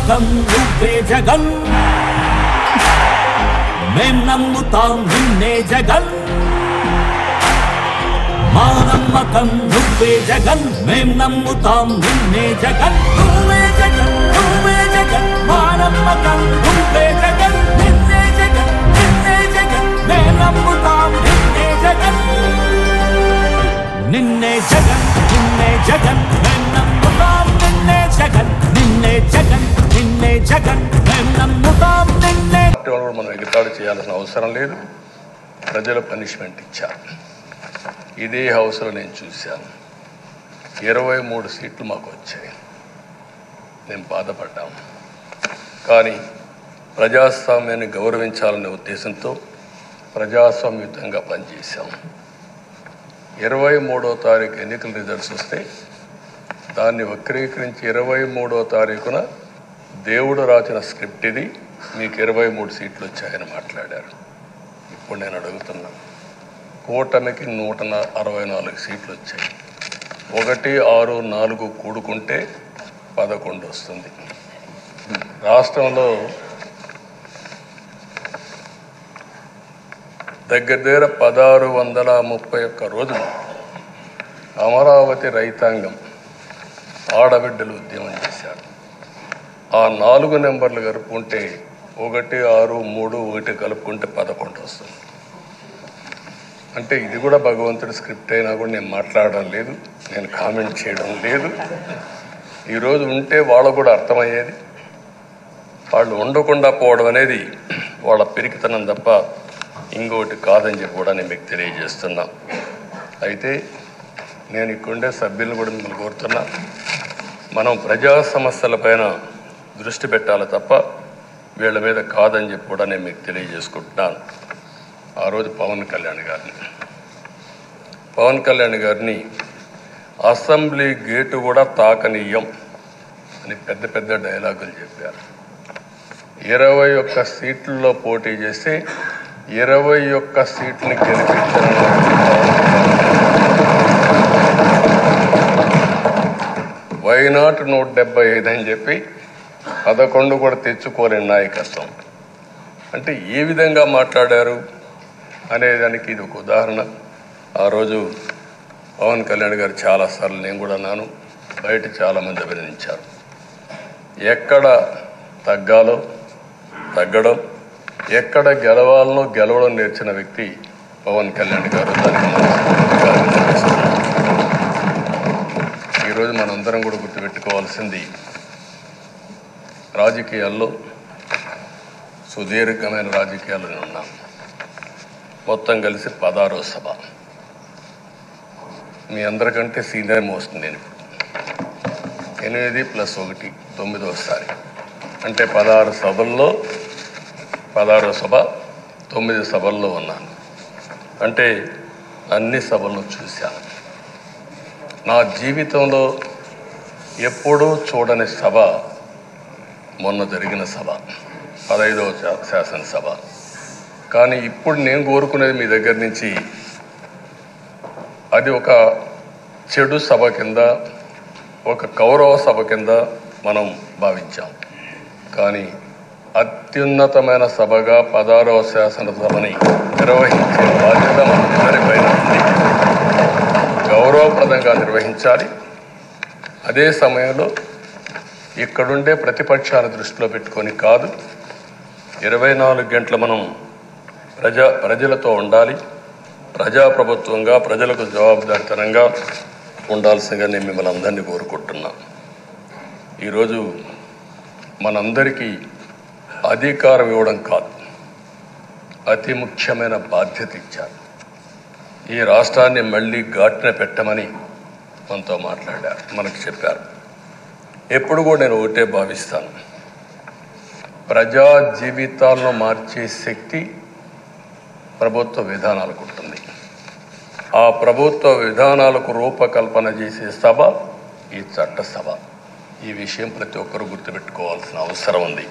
నమ్మకం నువ్వే జగన్ మేం నమ్ముతాం నిన్నే జగన్ మా నమ్మకం నువ్వే జగన్ మేం నమ్ముతాం నిన్నే జగన్ నువ్వే జగన్ నువ్వే జగన్ మా నమ్మకం నువ్వే జగన్ నిన్నే జగన్ మేం నమ్ముతాం నిన్నే జగన్ నిన్నే జగన్ మేం నమ్ముతాం నిన్నే జగన్ నిన్నే జగన్ మేం నమ్ముతాం నిన్నే. మనం ఎగతాడు చేయాల్సిన అవసరం లేదు. ప్రజల పనిష్మెంట్ ఇచ్చారు. ఇదే హౌస్లో నేను చూశాను. 23 సీట్లు మాకు వచ్చాయి. మేము బాధపడ్డాము. కానీ ప్రజాస్వామ్యాన్ని గౌరవించాలనే ఉద్దేశంతో ప్రజాస్వామ్యుతంగా పనిచేశాం. 23వ తారీఖు ఎన్నికల రిజల్ట్స్ వస్తే దాన్ని వక్రీకరించి 23వ తారీఖున దేవుడు రాసిన స్క్రిప్ట్ ఇది, మీకు 23 సీట్లు వచ్చాయని మాట్లాడారు. ఇప్పుడు నేను అడుగుతున్నాను, కూటమికి 164 సీట్లు వచ్చాయి. 1, 6, 4 కూడుకుంటే 11 వస్తుంది. రాష్ట్రంలో దగ్గర 1631 రోజులు అమరావతి రైతాంగం ఆడబిడ్డలు ఉద్యమం చేశారు. ఆ 4 నెంబర్లు కలుపుకుంటే 1, 6, 3, 1 కలుపుకుంటే 11 వస్తుంది. అంటే ఇది కూడా భగవంతుడి స్క్రిప్ట్ అయినా కూడా నేను మాట్లాడడం లేదు, నేను కామెంట్ చేయడం లేదు. ఈరోజు ఉంటే వాళ్ళకు కూడా అర్థమయ్యేది. వాళ్ళు ఉండకుండా పోవడం అనేది వాళ్ళ పిరికితనం తప్ప ఇంకోటి కాదని చెప్పి కూడా నేను మీకు తెలియజేస్తున్నా. అయితే నేను ఇక్కడుండే సభ్యులను కూడా మిమ్మల్ని కోరుతున్నా, మనం ప్రజా సమస్యలపైన దృష్టి పెట్టాలి తప్ప వీళ్ళ మీద కాదని చెప్పి కూడా నేను మీకు తెలియజేసుకుంటున్నాను. ఆ రోజు పవన్ కళ్యాణ్ గారిని అసెంబ్లీ గేటు కూడా తాకనీయం అని పెద్ద డైలాగులు చెప్పారు. 21 సీట్లలో పోటీ చేసి 21 సీట్లని గెలిపించారు. వైనాట్ 175 అని చెప్పి 11 కూడా తెచ్చుకోలేని నాయకత్వం. అంటే ఏ విధంగా మాట్లాడారు అనేదానికి ఇది ఒక ఉదాహరణ. ఆ రోజు పవన్ కళ్యాణ్ గారు చాలాసార్లు, నేను కూడా అన్నాను, బయట చాలామంది అభినందించారు. ఎక్కడ తగ్గాలో తగ్గడం, ఎక్కడ గెలవాలనో గెలవడం నేర్చిన వ్యక్తి పవన్ కళ్యాణ్ గారు. ఈరోజు మనందరం కూడా గుర్తుపెట్టుకోవాల్సింది, రాజకీయాల్లో సుదీర్ఘమైన రాజకీయాల్లో ఉన్నాం. మొత్తం కలిసి 16వ సభ. మీ అందరికంటే సీనియర్ మోస్ట్ నేను. 8 + 1 9వసారి, అంటే 16 సభల్లో 16వ సభ 9 సభల్లో ఉన్నాను. అంటే అన్ని సభలను చూశాను. నా జీవితంలో ఎప్పుడూ చూడని సభ మొన్న జరిగిన సభ, 15వ శాసనసభ. కానీ ఇప్పుడు నేను కోరుకునేది మీ దగ్గర నుంచి, అది ఒక చెడు సభ కింద, ఒక కౌరవ సభ కింద మనం భావించాం. కానీ అత్యున్నతమైన సభగా 16వ శాసనసభని నిర్వహించే బాధ్యత మనందరిపైన ఉంది. గౌరవప్రదంగా నిర్వహించాలి. అదే సమయంలో ఇక్కడుండే ప్రతిపక్షాల దృష్టిలో పెట్టుకొని కాదు, 24 గంటలు మనం ప్రజలతో ఉండాలి. ప్రజాప్రభుత్వంగా ప్రజలకు జవాబుదారితనంగా ఉండాల్సిందిగా నేను మిమ్మల్ని అందరినీ కోరుకుంటున్నా. ఈరోజు మనందరికీ అధికారం ఇవ్వడం కాదు, అతి ముఖ్యమైన బాధ్యత ఇచ్చారు. ఈ రాష్ట్రాన్ని మళ్ళీ ఘాటున పెట్టమని మనతో మాట్లాడారు, మనకు చెప్పారు. ఎప్పుడు కూడా నేను ఒకటే భావిస్తాను, ప్రజా జీవితాలను మార్చే శక్తి ప్రభుత్వ విధానాలకు ఉంటుంది. ఆ ప్రభుత్వ విధానాలకు రూపకల్పన చేసే సభ ఈ చట్టసభ. ఈ విషయం ప్రతి ఒక్కరూ గుర్తుపెట్టుకోవాల్సిన అవసరం ఉంది.